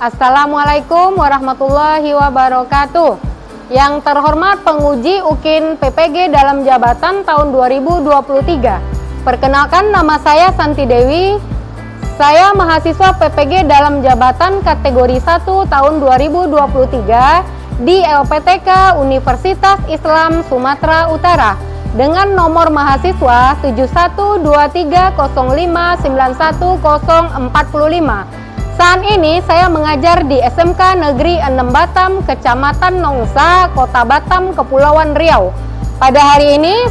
Assalamualaikum warahmatullahi wabarakatuh. Yang terhormat penguji UKIN PPG dalam jabatan tahun 2023. Perkenalkan, nama saya Santi Dewi. Saya mahasiswa PPG dalam jabatan kategori 1 tahun 2023 di LPTK Universitas Islam Sumatera Utara dengan nomor mahasiswa 712305910045. Saat ini saya mengajar di SMK Negeri 6 Batam, Kecamatan Nongsa, Kota Batam, Kepulauan Riau. Pada hari ini,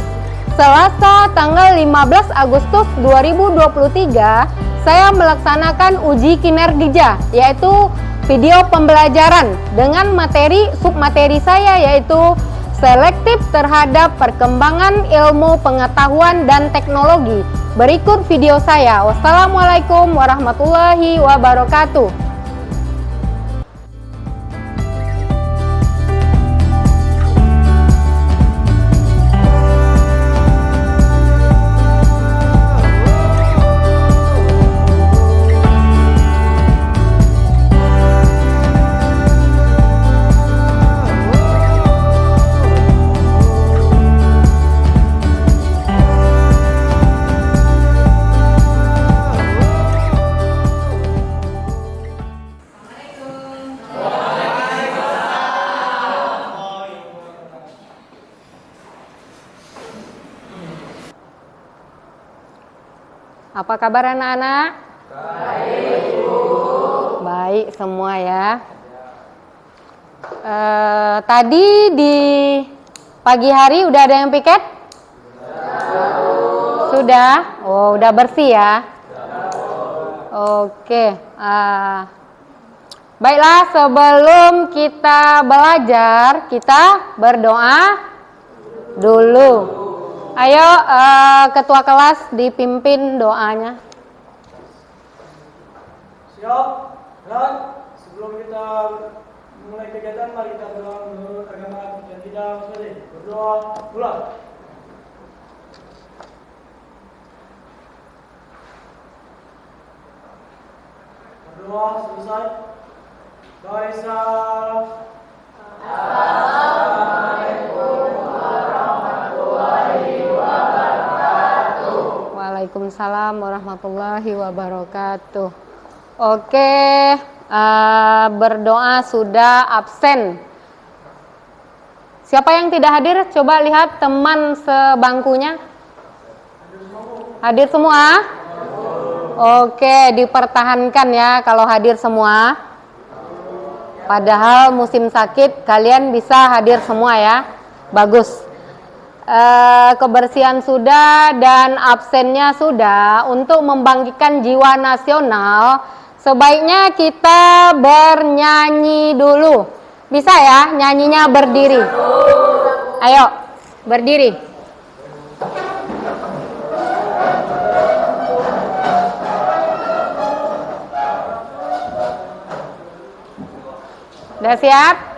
Selasa tanggal 15 Agustus 2023, saya melaksanakan uji kinerja, yaitu video pembelajaran dengan materi submateri saya, yaitu selektif terhadap perkembangan ilmu pengetahuan dan teknologi. Berikut video saya. Wassalamualaikum warahmatullahi wabarakatuh. Apa kabar anak-anak? Baik, Bu. Baik semua ya. Tadi di pagi hari udah ada yang piket? Sudah? Oh, udah bersih ya? Oke. Baiklah, sebelum kita belajar, kita berdoa dulu. Ayo, ketua kelas dipimpin doanya. Siap. Dan sebelum kita mulai kegiatan, mari kita berdoa menurut agama dan tidak muslim. Berdoa mulai. Berdoa selesai. Barisal. Waalaikumsalam warahmatullahi wabarakatuh. Oke, berdoa sudah absen. Siapa yang tidak hadir? Coba lihat teman sebangkunya. Hadir semua? Oke, dipertahankan ya kalau hadir semua. Padahal musim sakit, kalian bisa hadir semua ya. Bagus. Kebersihan sudah dan absennya sudah. Untuk membangkitkan jiwa nasional, sebaiknya kita bernyanyi dulu. Bisa ya nyanyinya berdiri? Ayo berdiri. Udah siap?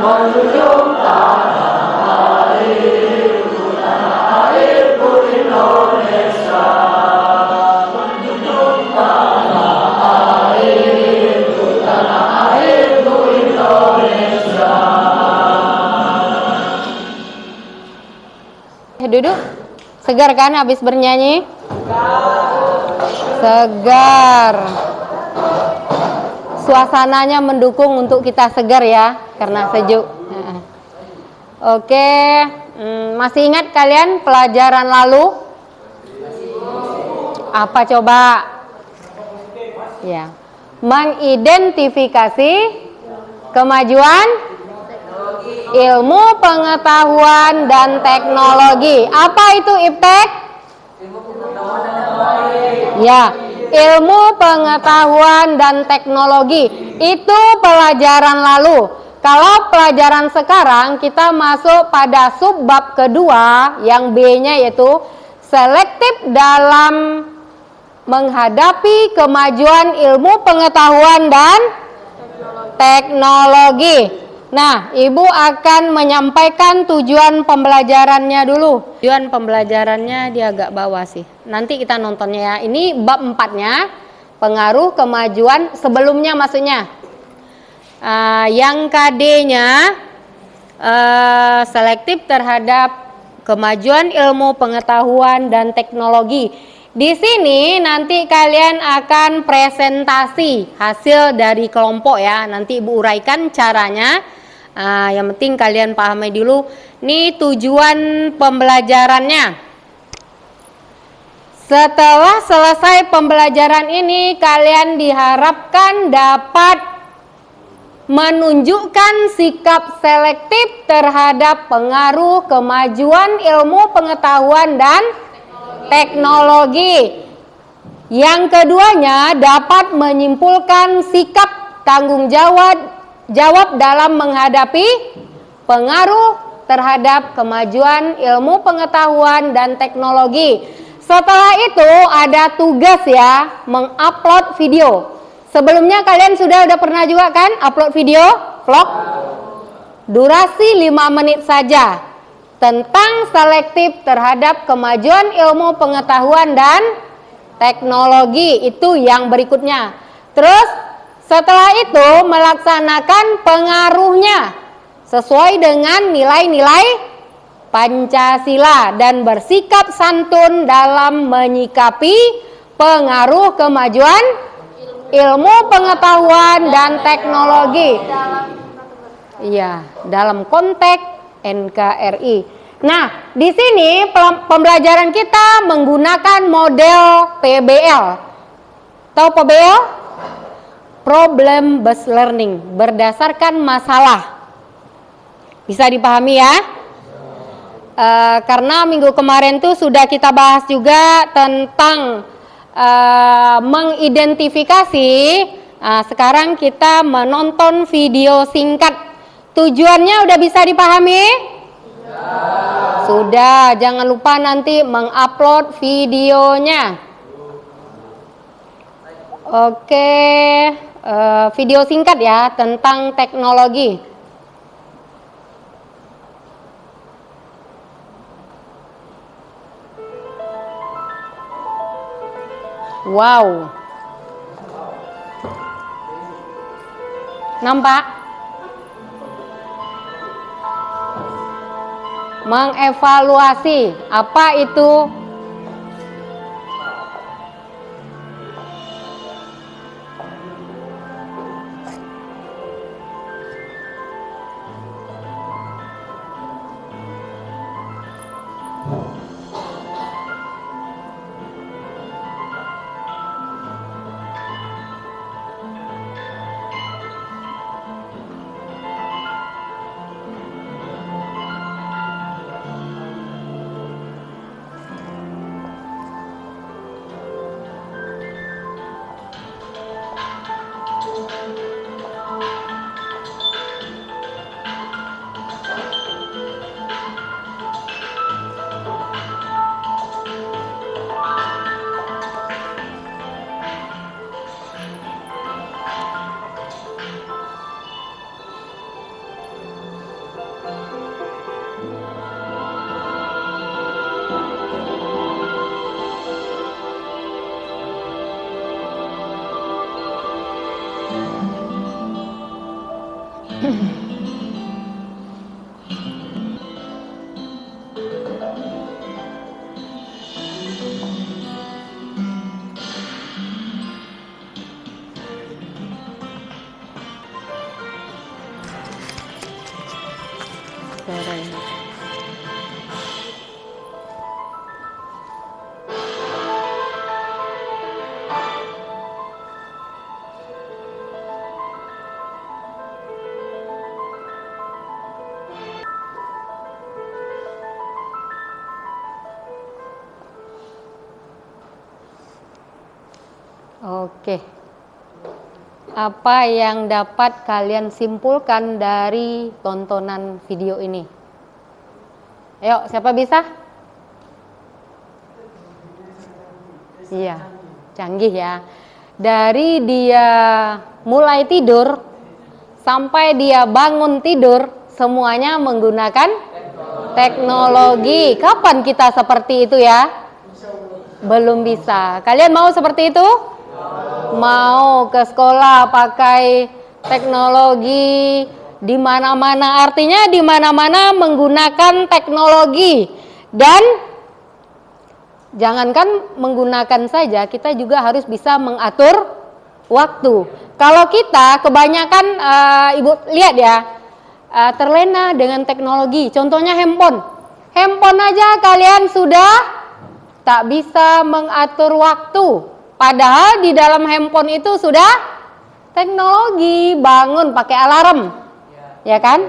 Menjunjung duduk. Segar kan habis bernyanyi? Segar. Suasananya mendukung untuk kita segar ya, karena sejuk. Oke, masih ingat kalian pelajaran lalu? Apa coba? Ya, mengidentifikasi kemajuan ilmu pengetahuan dan teknologi. Apa itu IPTEK? Ya, ilmu pengetahuan dan teknologi. Itu pelajaran lalu. Kalau pelajaran sekarang kita masuk pada subbab kedua yang B-nya yaitu selektif dalam menghadapi kemajuan ilmu pengetahuan dan teknologi. Nah, Ibu akan menyampaikan tujuan pembelajarannya dulu. Tujuan pembelajarannya di agak bawah sih. Nanti kita nontonnya ya. Ini bab 4-nya, pengaruh kemajuan sebelumnya maksudnya. Yang KD-nya selektif terhadap kemajuan ilmu pengetahuan dan teknologi. Di sini nanti kalian akan presentasi hasil dari kelompok ya. Nanti Ibu uraikan caranya. Yang penting kalian pahami dulu. Ini tujuan pembelajarannya. Setelah selesai pembelajaran ini, kalian diharapkan dapat menunjukkan sikap selektif terhadap pengaruh kemajuan ilmu pengetahuan dan teknologi. Yang keduanya dapat menyimpulkan sikap tanggung jawab dalam menghadapi pengaruh terhadap kemajuan ilmu pengetahuan dan teknologi. Setelah itu ada tugas ya, mengupload video. Sebelumnya kalian sudah pernah juga kan upload video vlog? Durasi 5 menit saja. Tentang selektif terhadap kemajuan ilmu pengetahuan dan teknologi. Itu yang berikutnya. Terus setelah itu melaksanakan pengaruhnya sesuai dengan nilai-nilai Pancasila dan bersikap santun dalam menyikapi pengaruh kemajuan ilmu pengetahuan dan teknologi. Iya, dalam konteks NKRI. Nah, di sini pembelajaran kita menggunakan model PBL. Tahu PBL? Problem based learning, berdasarkan masalah. Bisa dipahami ya? Karena minggu kemarin tuh sudah kita bahas juga tentang mengidentifikasi. Sekarang kita menonton video singkat. Tujuannya udah bisa dipahami? Sudah, jangan lupa nanti mengupload videonya. Oke, video singkat ya tentang teknologi. Wow. Nampak? Mengevaluasi apa itu? suaranya. Oke. Apa yang dapat kalian simpulkan dari tontonan video ini? Ayo, siapa bisa? Iya, canggih ya. Dari dia mulai tidur sampai dia bangun tidur, semuanya menggunakan teknologi. Kapan kita seperti itu ya? Belum bisa. Kalian mau seperti itu? Mau ke sekolah pakai teknologi di mana-mana, artinya di mana-mana menggunakan teknologi. Dan jangankan menggunakan saja, kita juga harus bisa mengatur waktu. Kalau kita kebanyakan ibu lihat ya, terlena dengan teknologi. Contohnya handphone. Handphone aja kalian sudah tak bisa mengatur waktu. Padahal di dalam handphone itu sudah teknologi, bangun pakai alarm, ya kan?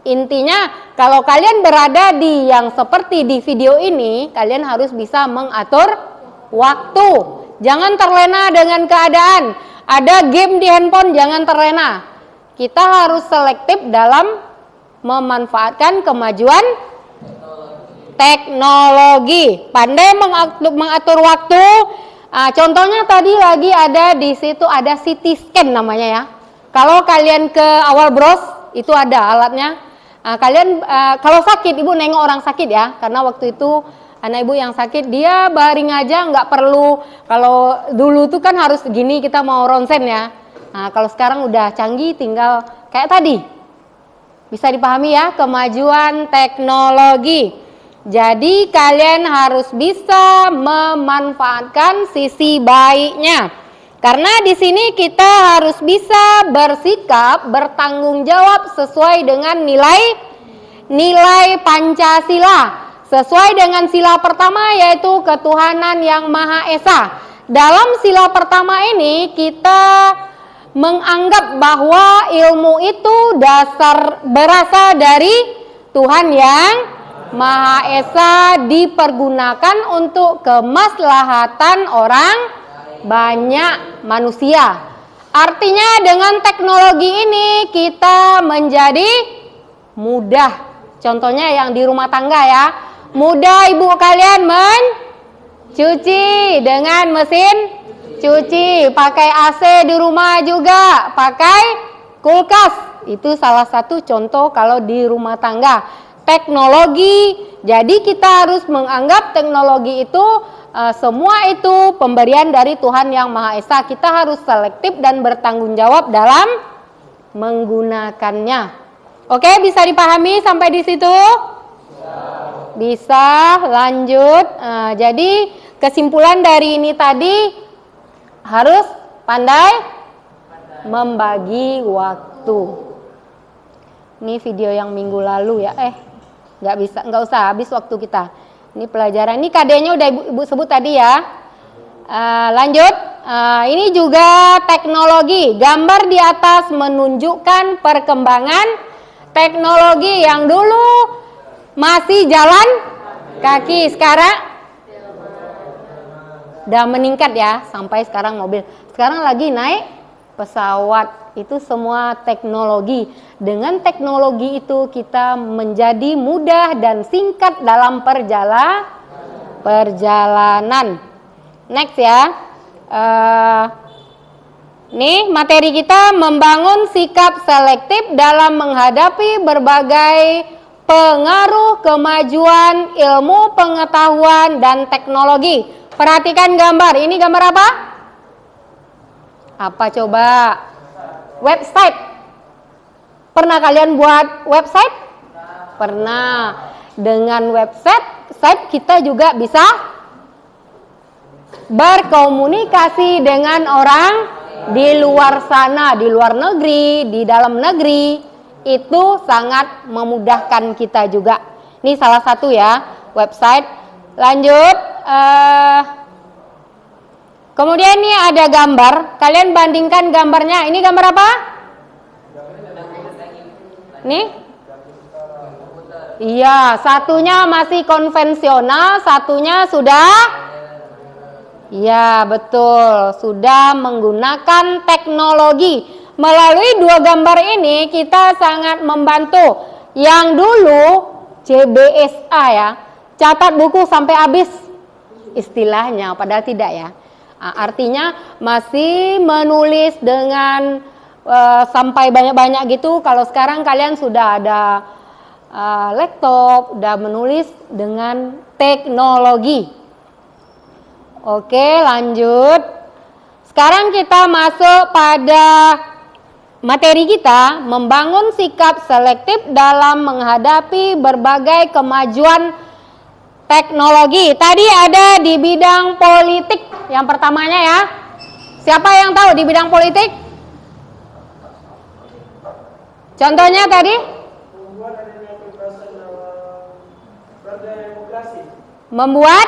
Intinya kalau kalian berada di yang seperti di video ini, kalian harus bisa mengatur waktu. Jangan terlena dengan keadaan. Ada game di handphone, jangan terlena. Kita harus selektif dalam memanfaatkan kemajuan teknologi. Pandai mengatur waktu. Contohnya tadi lagi ada di situ ada CT scan namanya ya. Kalau kalian ke awal browse itu ada alatnya. Kalian kalau sakit, ibu nengok orang sakit ya, karena waktu itu anak ibu yang sakit dia baring aja, nggak perlu. Kalau dulu tuh kan harus gini kita mau ronsen ya. Kalau sekarang udah canggih, tinggal kayak tadi. Bisa dipahami ya kemajuan teknologi. Jadi kalian harus bisa memanfaatkan sisi baiknya. Karena di sini kita harus bisa bersikap, bertanggung jawab sesuai dengan nilai Pancasila. Sesuai dengan sila pertama yaitu ketuhanan yang Maha Esa. Dalam sila pertama ini kita menganggap bahwa ilmu itu berasal dari Tuhan yang Maha Esa, dipergunakan untuk kemaslahatan orang banyak manusia. Artinya dengan teknologi ini kita menjadi mudah. Contohnya yang di rumah tangga ya. Mudah ibu kalian mencuci dengan mesin cuci, pakai AC di rumah juga, pakai kulkas. Itu salah satu contoh kalau di rumah tangga. Teknologi, jadi kita harus menganggap teknologi itu semua itu pemberian dari Tuhan yang Maha Esa. Kita harus selektif dan bertanggung jawab dalam menggunakannya. Oke, bisa dipahami sampai di situ? Bisa, lanjut. Jadi kesimpulan dari ini tadi harus pandai membagi waktu. Ini video yang minggu lalu ya. Nggak usah habis waktu kita. Ini pelajaran. Ini KD-nya udah ibu sebut tadi ya. Lanjut. Ini juga teknologi. Gambar di atas menunjukkan perkembangan teknologi yang dulu masih jalan kaki, sekarang udah meningkat ya, sampai sekarang mobil. Sekarang lagi naik pesawat. Itu semua teknologi. Dengan teknologi itu kita menjadi mudah dan singkat dalam perjalanan. Next ya. Nih materi kita membangun sikap selektif dalam menghadapi berbagai pengaruh kemajuan ilmu pengetahuan dan teknologi. Perhatikan gambar. Ini gambar apa? Apa coba? Website. Pernah kalian buat website? Pernah. Dengan website kita juga bisa berkomunikasi dengan orang di luar sana, di luar negeri, di dalam negeri. Itu sangat memudahkan kita juga. Ini salah satu ya website. Lanjut. Kemudian ini ada gambar. Kalian bandingkan gambarnya. Ini gambar apa? Nih? Iya, satunya masih konvensional, satunya sudah. Iya, betul. Sudah menggunakan teknologi. Melalui dua gambar ini kita sangat membantu. Yang dulu CBSA ya, catat buku sampai habis istilahnya, padahal tidak ya. Artinya masih menulis dengan sampai banyak-banyak gitu. Kalau sekarang kalian sudah ada laptop, udah menulis dengan teknologi. Oke, lanjut. Sekarang kita masuk pada materi kita, membangun sikap selektif dalam menghadapi berbagai kemajuan teknologi. Tadi ada di bidang politik yang pertamanya ya. Siapa yang tahu di bidang politik? Contohnya tadi? Membuat adanya kebebasan dalam berdemokrasi. Membuat?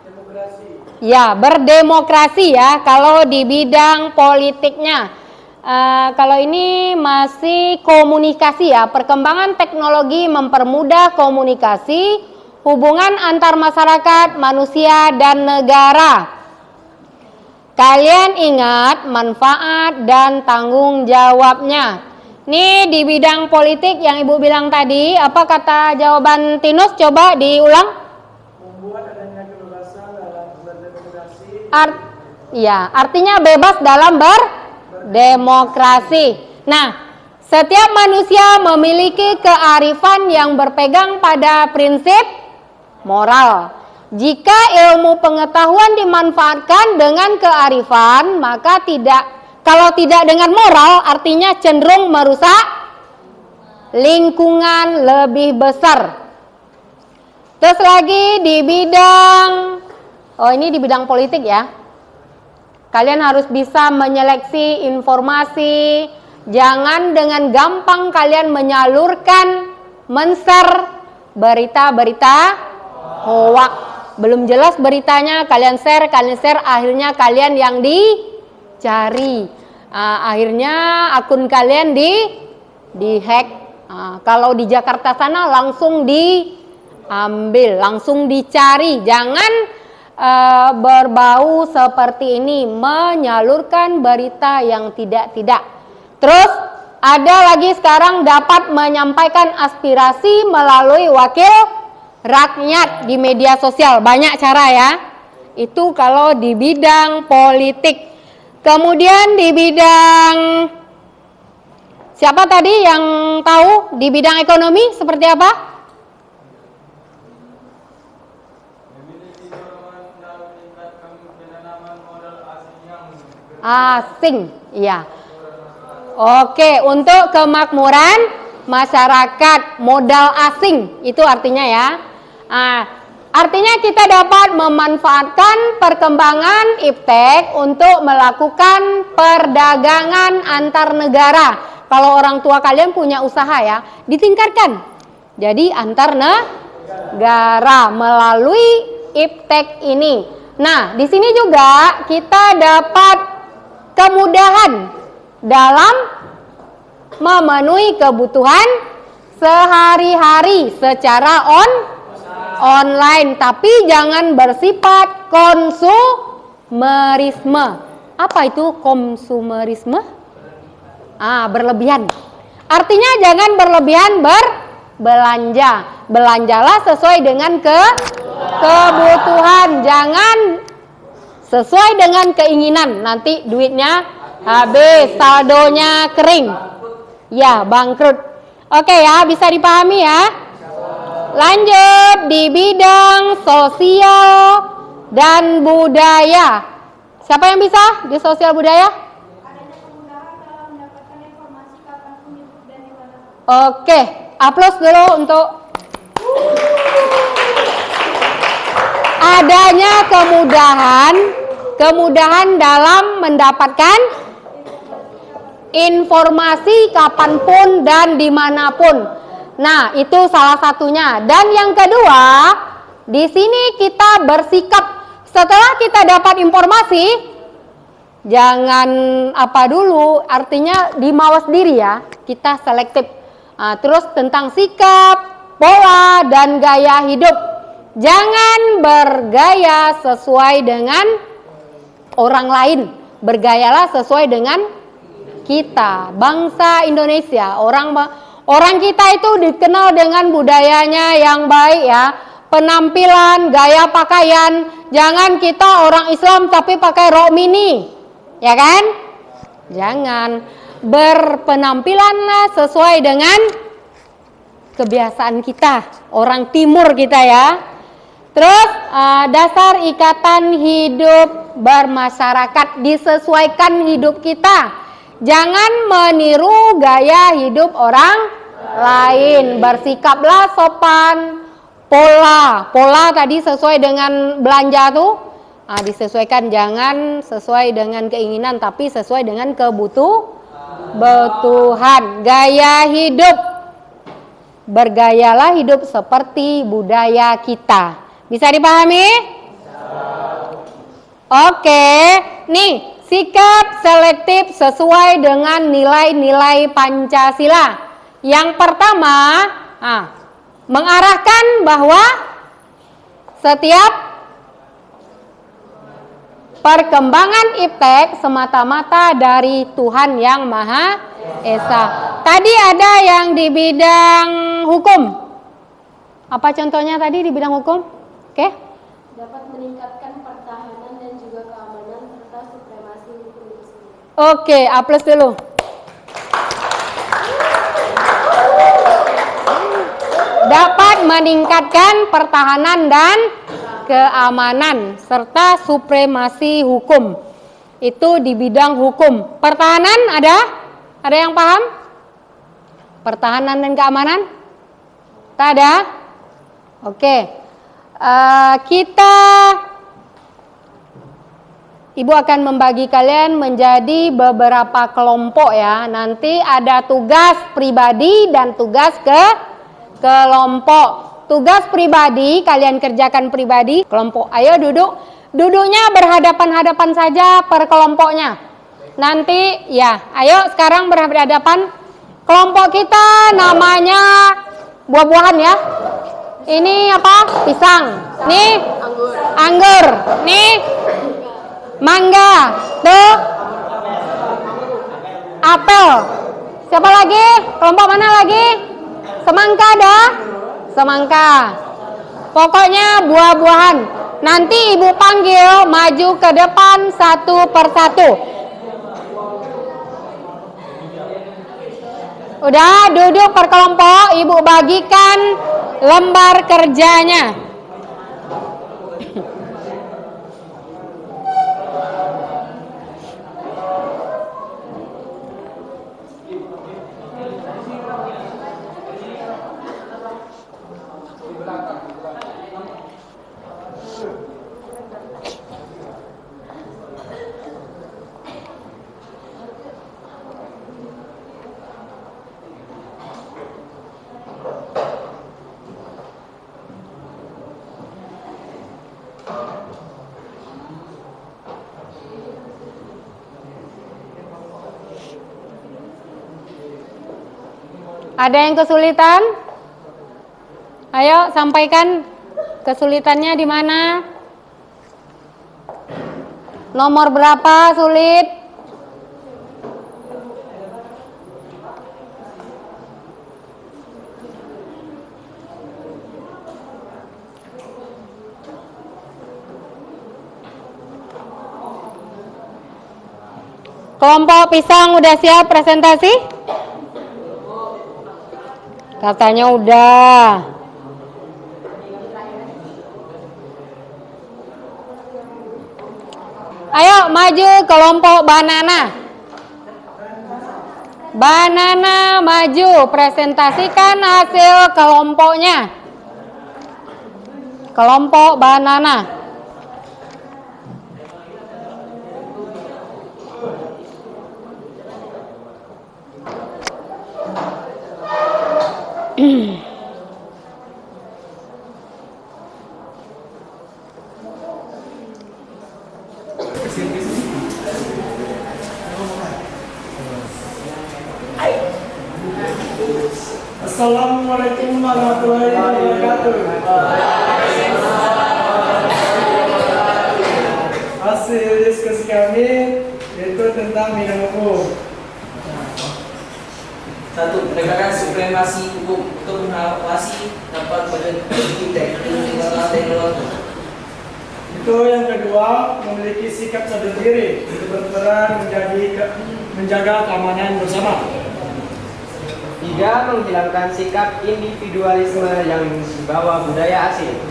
Demokrasi. Ya, berdemokrasi ya. Kalau di bidang politiknya. Kalau ini masih komunikasi ya. Perkembangan teknologi mempermudah komunikasi, hubungan antar masyarakat, manusia, dan negara. Kalian ingat manfaat dan tanggung jawabnya. Ini di bidang politik yang Ibu bilang tadi, apa kata jawaban Tinus? Coba diulang. Membuat adanya kebebasan dalam berdemokrasi. Artinya bebas dalam berdemokrasi. Nah, setiap manusia memiliki kearifan yang berpegang pada prinsip moral. Jika ilmu pengetahuan dimanfaatkan dengan kearifan, maka kalau tidak dengan moral, artinya cenderung merusak lingkungan lebih besar. Terus lagi di bidang, ini di bidang politik ya. Kalian harus bisa menyeleksi informasi. Jangan dengan gampang kalian menyalurkan, men-share berita-berita hoax. Belum jelas beritanya, kalian share, akhirnya kalian yang dicari. Akhirnya akun kalian di-hack. Kalau di Jakarta sana langsung diambil, langsung dicari. Jangan berbau seperti ini, menyalurkan berita yang tidak-tidak. Terus ada lagi sekarang dapat menyampaikan aspirasi melalui wakil rakyat di media sosial. Banyak cara ya. Itu kalau di bidang politik. Kemudian di bidang, siapa tadi yang tahu di bidang ekonomi seperti apa? Asing, iya. Oke, untuk kemakmuran masyarakat, modal asing itu artinya ya. Artinya kita dapat memanfaatkan perkembangan iptek untuk melakukan perdagangan antar negara. Kalau orang tua kalian punya usaha ya, ditingkatkan. Jadi antar negara melalui iptek ini. Nah, di sini juga kita dapat kemudahan dalam memenuhi kebutuhan sehari-hari secara online, tapi jangan bersifat konsumerisme. Apa itu konsumerisme? Berlebihan. Artinya jangan berlebihan berbelanja. Belanjalah sesuai dengan kebutuhan, jangan sesuai dengan keinginan. Nanti duitnya habis, saldonya kering. Ya, bangkrut. Oke ya, bisa dipahami ya. Lanjut di bidang sosial dan budaya. Siapa yang bisa di sosial budaya? Adanya kemudahan dalam mendapatkan informasi kapanpun, YouTube dan di mana. Oke, aplaus dulu untuk adanya kemudahan dalam mendapatkan informasi kapanpun dan dimanapun. Nah, itu salah satunya. Dan yang kedua, di sini kita bersikap setelah kita dapat informasi, jangan apa dulu, artinya dimawas diri ya, kita selektif. Nah, terus tentang sikap, pola, dan gaya hidup. Jangan bergaya sesuai dengan orang lain, bergayalah sesuai dengan kita, bangsa Indonesia. Orang kita itu dikenal dengan budayanya yang baik ya, penampilan, gaya pakaian. Jangan kita orang Islam tapi pakai rok mini, ya kan? Jangan. Berpenampilanlah sesuai dengan kebiasaan kita, orang timur kita ya. Terus dasar ikatan hidup bermasyarakat, disesuaikan hidup kita. Jangan meniru gaya hidup orang lain. Bersikaplah sopan. Pola tadi sesuai dengan belanja tuh, disesuaikan. Jangan sesuai dengan keinginan, tapi sesuai dengan kebutuhan. Gaya hidup, bergayalah hidup seperti budaya kita. Bisa dipahami? Oke, nih. Sikap selektif sesuai dengan nilai-nilai Pancasila. Yang pertama, mengarahkan bahwa setiap perkembangan iptek semata-mata dari Tuhan Yang Maha Esa. Tadi ada yang di bidang hukum. Apa contohnya tadi di bidang hukum? Oke. Dapat meningkatkan pertahanan dan juga keamanan serta supremasi hukum itu sendiri. Oke, aplaus dulu. Dapat meningkatkan pertahanan dan keamanan serta supremasi hukum. Itu di bidang hukum. Pertahanan ada? Ada yang paham? Pertahanan dan keamanan? Tak ada? Oke. Ibu akan membagi kalian menjadi beberapa kelompok ya. Nanti ada tugas pribadi dan tugas kelompok. Tugas pribadi kalian kerjakan pribadi. Kelompok, ayo duduk. Duduknya berhadapan-hadapan saja per kelompoknya. Nanti ya, ayo sekarang berhadapan. Kelompok kita namanya buah-buahan ya. Ini apa? Pisang. Nih anggur. Nih mangga. Tuh apel. Siapa lagi? Kelompok mana lagi? Semangka ada? Semangka. Pokoknya buah-buahan. Nanti ibu panggil maju ke depan satu persatu. Udah duduk per kelompok, ibu bagikan lembar kerjanya. Ada yang kesulitan? Ayo sampaikan kesulitannya di mana? Nomor berapa sulit? Kelompok pisang udah siap presentasi? Katanya udah. Ayo maju kelompok banana. Banana maju, presentasikan hasil kelompoknya. Kelompok banana. Assalamualaikum warahmatullahi wabarakatuh. Hasil diskusi kami yaitu tentang bidang hukum. 1. Penegakan supremasi hukum untuk mengawasi dapat bertindak Itu yang kedua, memiliki sikap sadar diri untuk berperan menjaga keamanan bersama. 3. Menghilangkan sikap individualisme yang dibawa budaya asing.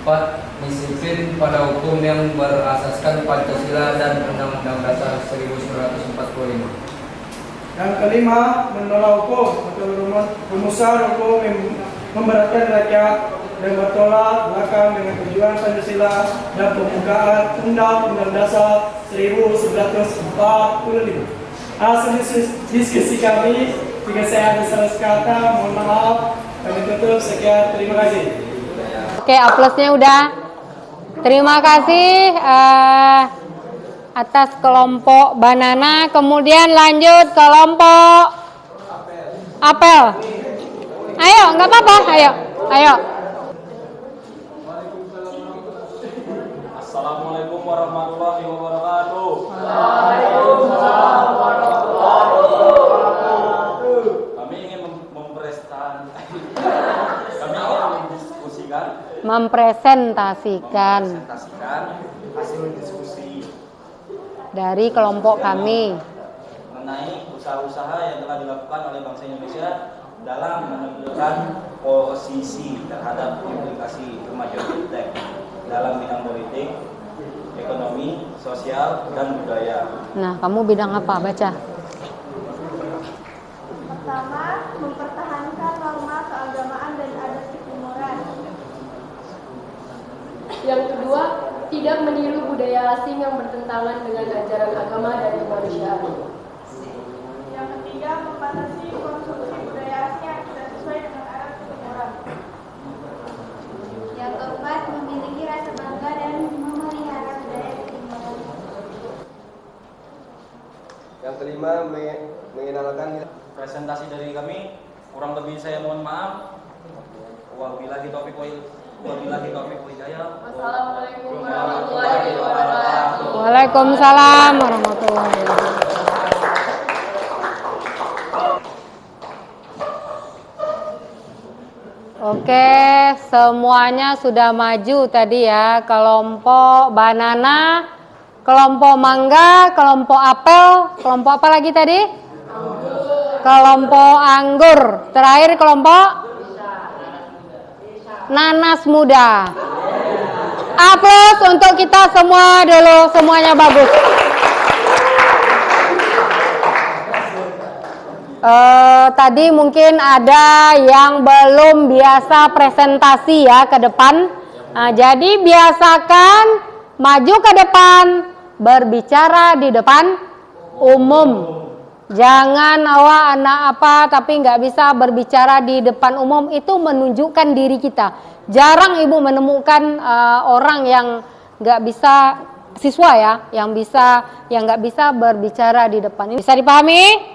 4. Disiplin pada hukum yang berasaskan Pancasila dan Undang-Undang Dasar 1945. Yang kelima, menolak hukum atau rumusan hukum yang memberatkan rakyat dan bertolak belakang dengan tujuan Pancasila dan pembukaan Undang-Undang Dasar 1945. Hasil diskusi kami, jika saya ada salah kata, mohon maaf. Kami tutup, sekian, terima kasih. Oke, aplausnya udah. Terima kasih atas kelompok banana. Kemudian lanjut kelompok apel. Ayo, nggak apa-apa. Ayo. Assalamualaikum warahmatullahi wabarakatuh. Kami ingin mempresentasikan hasil diskusi dari kelompok kami mengenai usaha-usaha yang telah dilakukan oleh bangsa Indonesia dalam menentukan posisi terhadap implikasi kemajuan iptek dalam bidang politik, ekonomi, sosial, dan budaya. Nah, kamu bidang apa? Baca. Pertama, mempertahankan norma keagamaan dan adat ketumuran. Yang kedua, tidak meniru budaya asing yang bertentangan dengan ajaran agama dan kemanusiaan. Yang ketiga, membatasi konsumsi budaya asing yang tidak sesuai dengan adat ketumuran. Yang keempat, memiliki rasa bangga dan memelihara budaya ketumuran. Yang kelima, mengenalkan Presentasi dari kami, kurang lebih saya mohon maaf. Wabillahi taufiq walhidayah. Wassalamualaikum warahmatullahi wabarakatuh. Waalaikumsalam warahmatullahi wabarakatuh. Oke, semuanya sudah maju tadi ya. Kelompok banana, kelompok mangga, kelompok apel, kelompok apa lagi tadi? Kelompok anggur. Terakhir kelompok nanas muda. Aplaus untuk kita semua dulu, semuanya bagus. Tadi mungkin ada yang belum biasa presentasi ya ke depan. Nah, jadi biasakan maju ke depan, berbicara di depan umum. Jangan anak apa tapi nggak bisa berbicara di depan umum, itu menunjukkan diri kita. Jarang ibu menemukan orang yang nggak bisa, siswa ya, yang nggak bisa berbicara di depan. Bisa dipahami?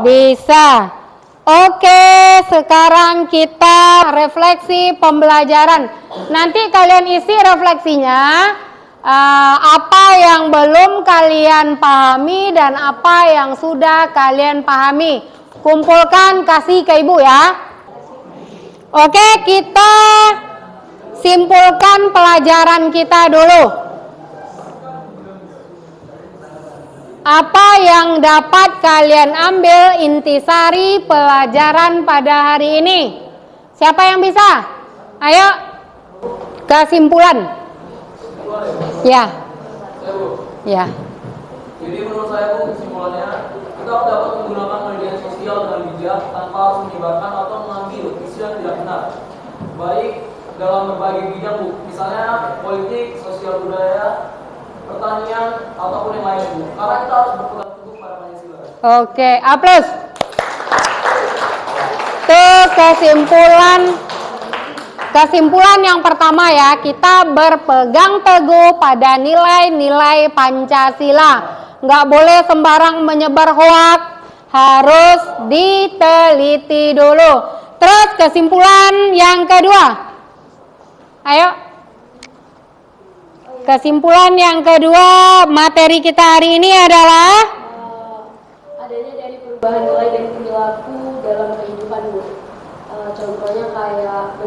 Bisa. Oke, sekarang kita refleksi pembelajaran. Nanti kalian isi refleksinya. Apa yang belum kalian pahami dan apa yang sudah kalian pahami. Kumpulkan, kasih ke ibu ya. Oke, kita simpulkan pelajaran kita dulu. Apa yang dapat kalian ambil intisari pelajaran pada hari ini? Siapa yang bisa? Ayo, kesimpulan. Ya. Jadi menurut saya Bu, kesimpulannya kita dapat menggunakan media sosial dengan bijak tanpa harus menyebarkan atau mengambil isu yang tidak benar, baik dalam berbagai bidang Bu, misalnya politik, sosial budaya, pertanian ataupun yang lain Bu. Karena kita harus berpegang teguh pada Pancasila. Oke, aplaus. kesimpulan yang pertama ya, kita berpegang teguh pada nilai-nilai Pancasila. Nggak boleh sembarang menyebar hoak, harus diteliti dulu. Terus kesimpulan yang kedua, ayo. Kesimpulan yang kedua, materi kita hari ini adalah adanya dari perubahan nilai dan perilaku dalam kehidupan Bu. Contohnya kayak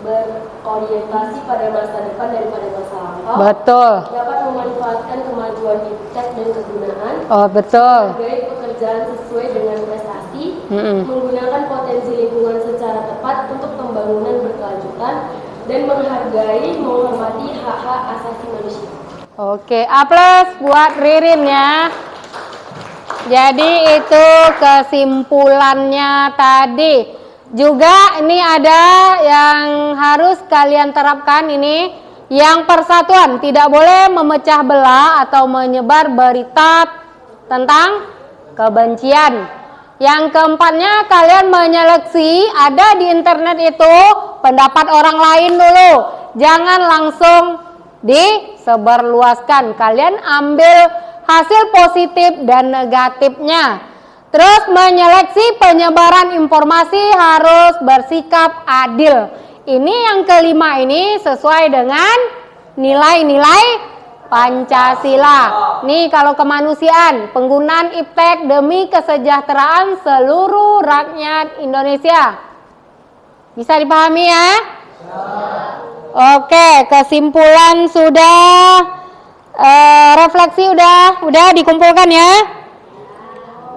berorientasi pada masa depan daripada masa lampau. betul. Dapat memanfaatkan kemajuan iptek dan kegunaan. Oh, betul. Menghargai pekerjaan sesuai dengan prestasi. Menggunakan potensi lingkungan secara tepat untuk pembangunan berkelanjutan dan menghormati hak-hak asasi manusia. Oke, aplaus buat Ririn ya. Jadi itu kesimpulannya tadi. Juga ini ada yang harus kalian terapkan ini, yang persatuan, tidak boleh memecah belah atau menyebar berita tentang kebencian. Yang keempatnya, kalian menyeleksi ada di internet itu pendapat orang lain dulu. Jangan langsung disebarluaskan. Kalian ambil hasil positif dan negatifnya. Terus menyeleksi penyebaran informasi harus bersikap adil. Ini yang kelima ini sesuai dengan nilai-nilai Pancasila. Nih kalau kemanusiaan, penggunaan iptek demi kesejahteraan seluruh rakyat Indonesia. Bisa dipahami ya? Oke, kesimpulan sudah, refleksi udah dikumpulkan ya.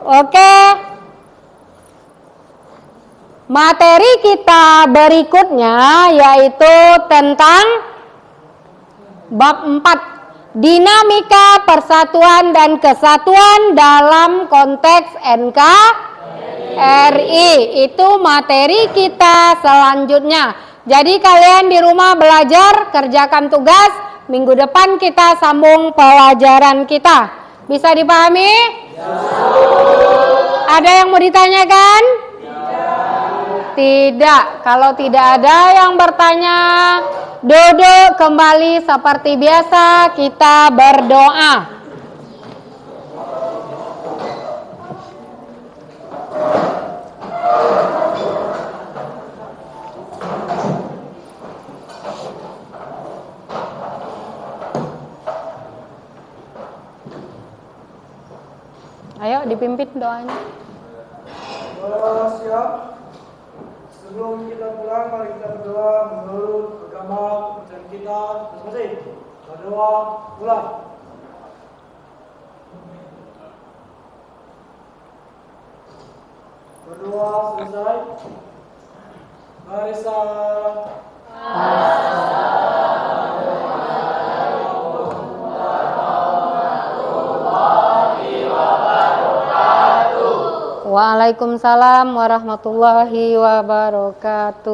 Oke. Materi kita berikutnya yaitu tentang bab 4, dinamika persatuan dan kesatuan dalam konteks NKRI. Itu materi kita selanjutnya. Jadi kalian di rumah belajar, kerjakan tugas, minggu depan kita sambung pelajaran kita. Bisa dipahami? Ada yang mau ditanyakan? Tidak. Kalau tidak ada yang bertanya, duduk kembali seperti biasa, kita berdoa. Ayo dipimpin doanya. Siap. Sebelum kita pulang, mari kita berdoa menurut agama kepercayaan kita masing-masing. Berdoa pulang. Berdoa selesai. Barisan. Waalaikumsalam warahmatullahi wabarakatuh.